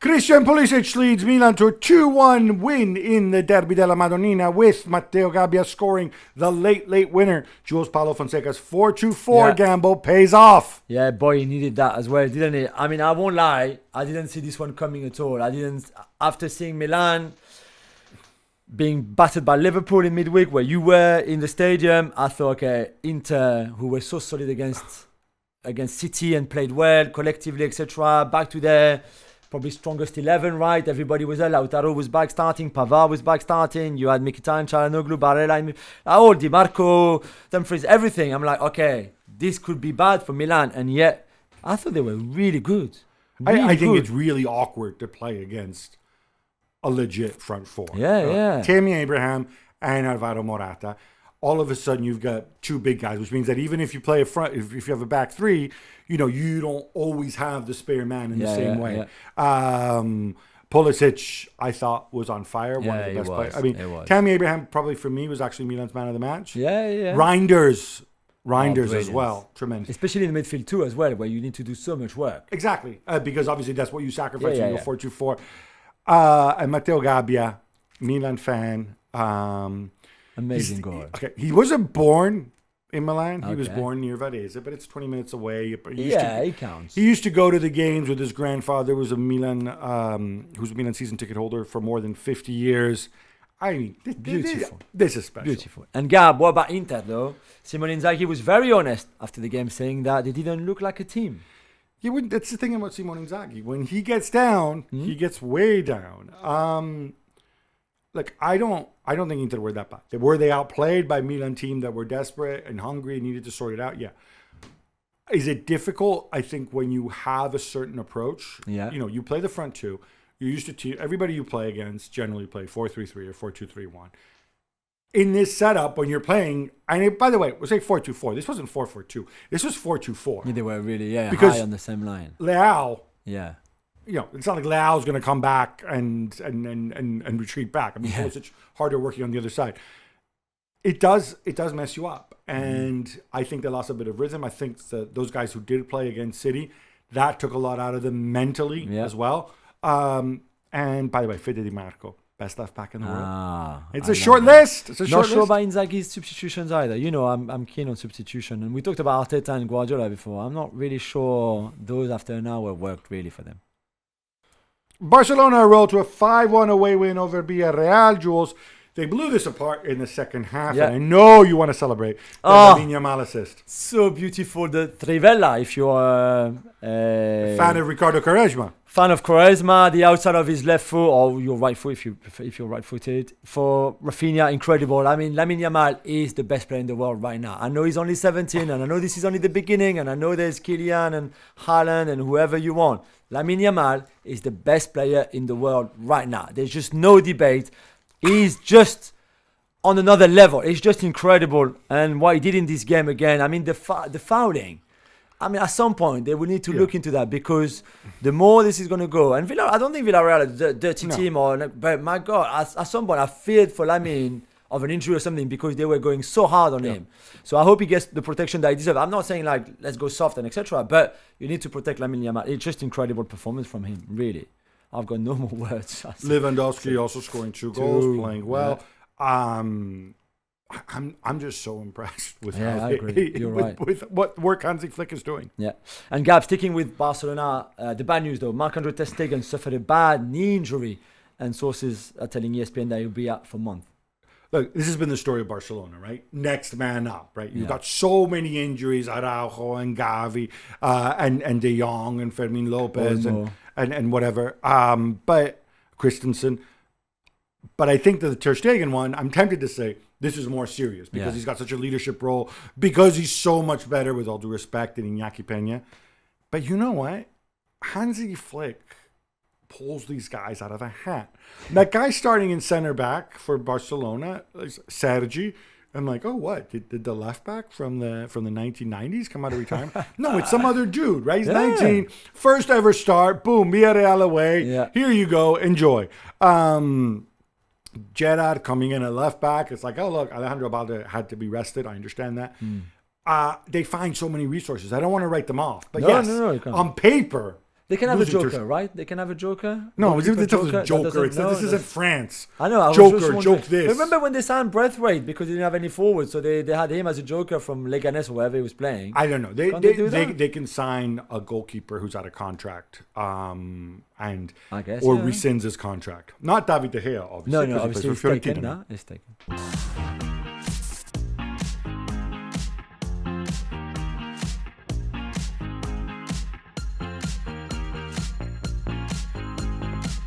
Christian Pulisic leads Milan to a 2-1 win in the Derby della Madonnina, with Matteo Gabbia scoring the late winner. Jules Paulo Fonseca's 4-2-4 gamble pays off. Yeah, boy, he needed that as well, didn't he? I mean, I won't lie, I didn't see this one coming at all. After seeing Milan being battered by Liverpool in midweek, where you were in the stadium, I thought, okay, Inter, who were so solid against City and played well collectively, etc., back to their probably strongest 11, right? Everybody was there. Lautaro was back starting. Pavard was back starting. You had Mkhitaryan, Çalhanoğlu, Barella, all Di Marco, Dumfries, everything. I'm like, okay, this could be bad for Milan. And yet, I thought they were really good. I think it's really awkward to play against a legit front four. Yeah. Tammy Abraham and Alvaro Morata. All of a sudden, you've got two big guys, which means that even if you play a front, if you have a back three, you don't always have the spare man in the same way. Yeah. Pulisic, I thought, was on fire. One of the best players. I mean, Tammy Abraham, probably for me, was actually Milan's man of the match. Yeah. Reinders as well. Tremendous. Especially in the midfield too, as well, where you need to do so much work. Exactly. Because obviously that's what you sacrifice in your 4-2-4. And Matteo Gabbia, Milan fan. Amazing goal. Okay, he wasn't born in Milan. He was born near Varese, but it's 20 minutes away. He counts. He used to go to the games with his grandfather, who was a Milan season ticket holder for more than 50 years. I mean, beautiful. This is special. Beautiful. And Gab, what about Inter though? Simone Inzaghi was very honest after the game, saying that they didn't look like a team. That's the thing about Simone Inzaghi. When he gets down, he gets way down. Look, I don't think Inter were that bad. Were they outplayed by a Milan team that were desperate and hungry and needed to sort it out? Yeah. Is it difficult? I think when you have a certain approach. Yeah. You play the front two. You're used to everybody you play against generally play 4-3-3 or 4-2-3-1. In this setup, when you're playing, and by the way, we'll say 4-2-4. This wasn't 4-4-2. This was 4-2-4. Yeah, they were really because high on the same line. Leao. Yeah. It's not like Leao's going to come back and retreat back. I mean, Pulisic harder working on the other side. It does mess you up, and I think they lost a bit of rhythm. I think those guys who did play against City, that took a lot out of them mentally as well. And by the way, Fede Di Marco, best left back in the world. It's a short list. It's a short list. Not sure about Inzaghi's substitutions either. I'm keen on substitution, and we talked about Arteta and Guardiola before. I'm not really sure those after an hour worked really for them. Barcelona rolled to a 5-1 away win over Villarreal. Jules, they blew this apart in the second half, and I know you want to celebrate the Lamine Yamal assist. So beautiful, the Trivella, if you're a fan of Ricardo Quaresma. Fan of Quaresma, the outside of his left foot, or your right foot if you're right-footed. For Rafinha, incredible. I mean, Lamine Yamal is the best player in the world right now. I know he's only 17, and I know this is only the beginning, and I know there's Kylian and Haaland and whoever you want. Lamine Yamal is the best player in the world right now. There's just no debate. He's just on another level. It's just incredible. And what he did in this game again, I mean, the fouling. I mean, at some point, they will need to look into that, because the more this is going to go, and I don't think Villarreal is a dirty team, but my God, at some point, I feared for Lamine of an injury or something, because they were going so hard on him. So I hope he gets the protection that he deserves. I'm not saying like let's go soft and etc., but you need to protect Lamine Yamal. It's just incredible performance from him, really. I've got no more words. Lewandowski also scoring two goals, playing well. Yeah. I'm just so impressed with I agree. You're right. with what work Hansi Flick is doing. Yeah. And Gab, sticking with Barcelona, the bad news though, Marc-Andre Ter Stegen suffered a bad knee injury, and sources are telling ESPN that he'll be out for a month. Look, this has been the story of Barcelona, right? Next man up, right? You've got so many injuries, Araujo and Gavi, and De Jong and Fermin Lopez and whatever. But Christensen. But I think that the Ter Stegen one, I'm tempted to say this is more serious, because he's got such a leadership role, because he's so much better, with all due respect, than Iñaki Peña. But you know what? Hansi Flick pulls these guys out of a hat. That guy starting in center back for Barcelona, Sergi. I'm like, oh, what? Did the left back from the 1990s come out of retirement? No, it's some other dude, right? He's 19, first ever start. Boom, Villarreal away. Yeah. Here you go, enjoy. Gerrard coming in at left back. It's like, oh, look, Alejandro Balde had to be rested. I understand that. They find so many resources. I don't want to write them off. But on paper, They can have a losing joker, to- right? They can have a joker. No, Goalkeeper it's a joker. that doesn't- This isn't France. I know. I was Joker, just wondering. joke this. Remember when they signed Braithwaite because he didn't have any forwards, so they had him as a joker from Leganés or wherever he was playing. I don't know. Can't they do that? They can sign a goalkeeper who's out of contract, and I guess, or yeah. rescinds his contract. Not David De Gea, obviously. No, 'cause he obviously plays it's for taken. Fiorentina. It's taken.